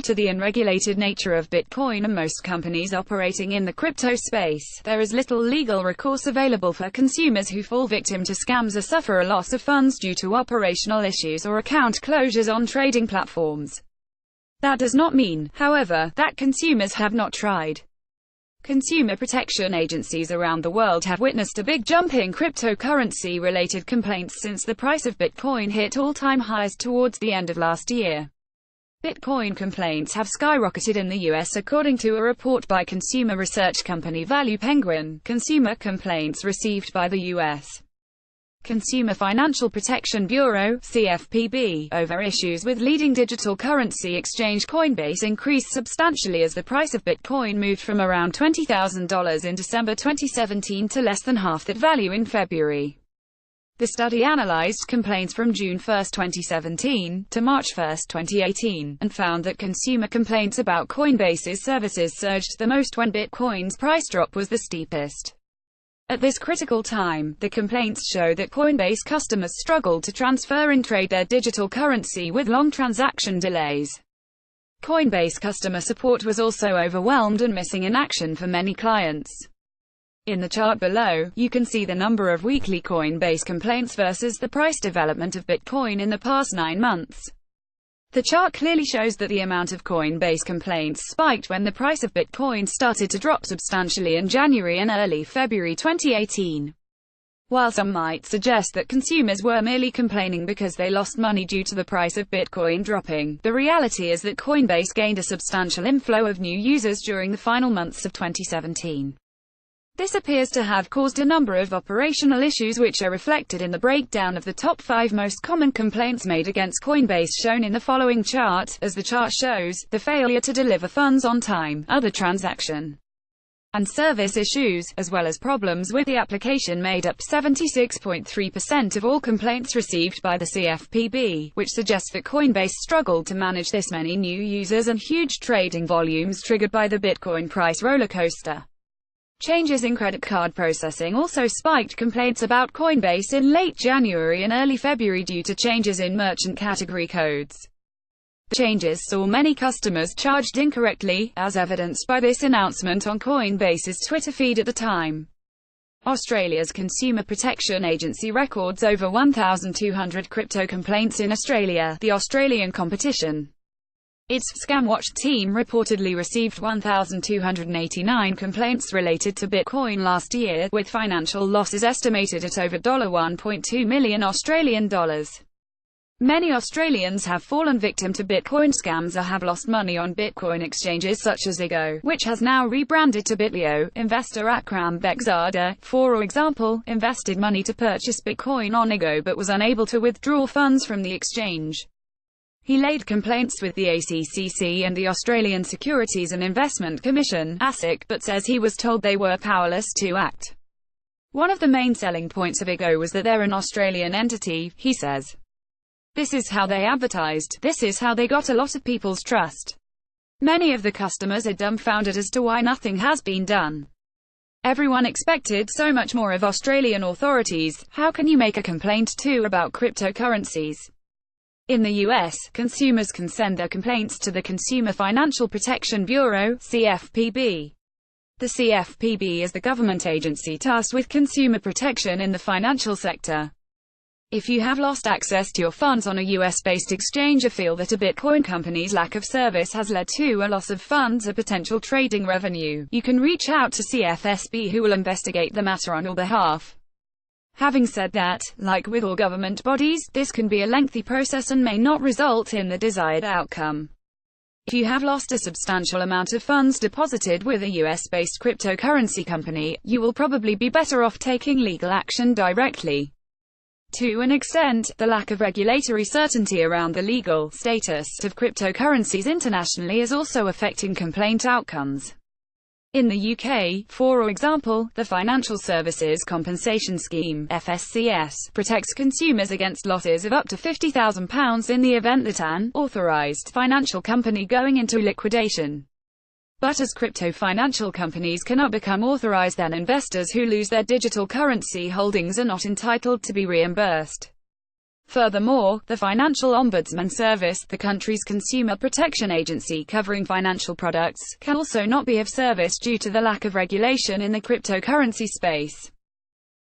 to the unregulated nature of Bitcoin and most companies operating in the crypto space, there is little legal recourse available for consumers who fall victim to scams or suffer a loss of funds due to operational issues or account closures on trading platforms. That does not mean, however, that consumers have not tried. Consumer protection agencies around the world have witnessed a big jump in cryptocurrency-related complaints since the price of Bitcoin hit all-time highs towards the end of last year. Bitcoin complaints have skyrocketed in the U.S. according to a report by consumer research company Value Penguin. Consumer complaints received by the U.S. Consumer Financial Protection Bureau (CFPB) over issues with leading digital currency exchange Coinbase increased substantially as the price of Bitcoin moved from around $20,000 in December 2017 to less than half that value in February. The study analyzed complaints from June 1, 2017, to March 1, 2018, and found that consumer complaints about Coinbase's services surged the most when Bitcoin's price drop was the steepest. At this critical time, the complaints show that Coinbase customers struggled to transfer and trade their digital currency with long transaction delays. Coinbase customer support was also overwhelmed and missing in action for many clients. In the chart below, you can see the number of weekly Coinbase complaints versus the price development of Bitcoin in the past 9 months. The chart clearly shows that the amount of Coinbase complaints spiked when the price of Bitcoin started to drop substantially in January and early February 2018. While some might suggest that consumers were merely complaining because they lost money due to the price of Bitcoin dropping, the reality is that Coinbase gained a substantial inflow of new users during the final months of 2017. This appears to have caused a number of operational issues which are reflected in the breakdown of the top 5 most common complaints made against Coinbase shown in the following chart. As the chart shows, the failure to deliver funds on time, other transaction and service issues, as well as problems with the application made up 76.3% of all complaints received by the CFPB, which suggests that Coinbase struggled to manage this many new users and huge trading volumes triggered by the Bitcoin price rollercoaster. Changes in credit card processing also spiked complaints about Coinbase in late January and early February due to changes in merchant category codes. The changes saw many customers charged incorrectly, as evidenced by this announcement on Coinbase's Twitter feed at the time. Australia's Consumer Protection Agency records over 1,200 crypto complaints in Australia, the Australian competition. Its ScamWatch team reportedly received 1,289 complaints related to Bitcoin last year, with financial losses estimated at over $1.2 million Australian dollars. Many Australians have fallen victim to Bitcoin scams or have lost money on Bitcoin exchanges such as Igo, which has now rebranded to Bitlio. Investor Akram Bekzada, for example, invested money to purchase Bitcoin on Igo but was unable to withdraw funds from the exchange. He laid complaints with the ACCC and the Australian Securities and Investment Commission (ASIC), but says he was told they were powerless to act. One of the main selling points of Igo was that they're an Australian entity, he says. This is how they advertised, this is how they got a lot of people's trust. Many of the customers are dumbfounded as to why nothing has been done. Everyone expected so much more of Australian authorities. How can you make a complaint too about cryptocurrencies? In the U.S., consumers can send their complaints to the Consumer Financial Protection Bureau (CFPB). The CFPB is the government agency tasked with consumer protection in the financial sector. If you have lost access to your funds on a U.S.-based exchange or feel that a Bitcoin company's lack of service has led to a loss of funds or potential trading revenue, you can reach out to CFSB, who will investigate the matter on your behalf. Having said that, like with all government bodies, this can be a lengthy process and may not result in the desired outcome. If you have lost a substantial amount of funds deposited with a US-based cryptocurrency company, you will probably be better off taking legal action directly. To an extent, the lack of regulatory certainty around the legal status of cryptocurrencies internationally is also affecting complaint outcomes. In the UK, for example, the Financial Services Compensation Scheme (FSCS) protects consumers against losses of up to £50,000 in the event that an authorised financial company going into liquidation. But as crypto financial companies cannot become authorised, then investors who lose their digital currency holdings are not entitled to be reimbursed. Furthermore, the Financial Ombudsman Service, the country's consumer protection agency covering financial products, can also not be of service due to the lack of regulation in the cryptocurrency space.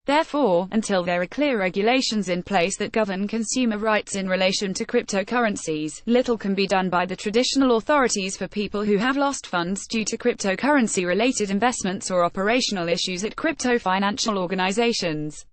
Therefore, until there are clear regulations in place that govern consumer rights in relation to cryptocurrencies, little can be done by the traditional authorities for people who have lost funds due to cryptocurrency-related investments or operational issues at crypto financial organizations.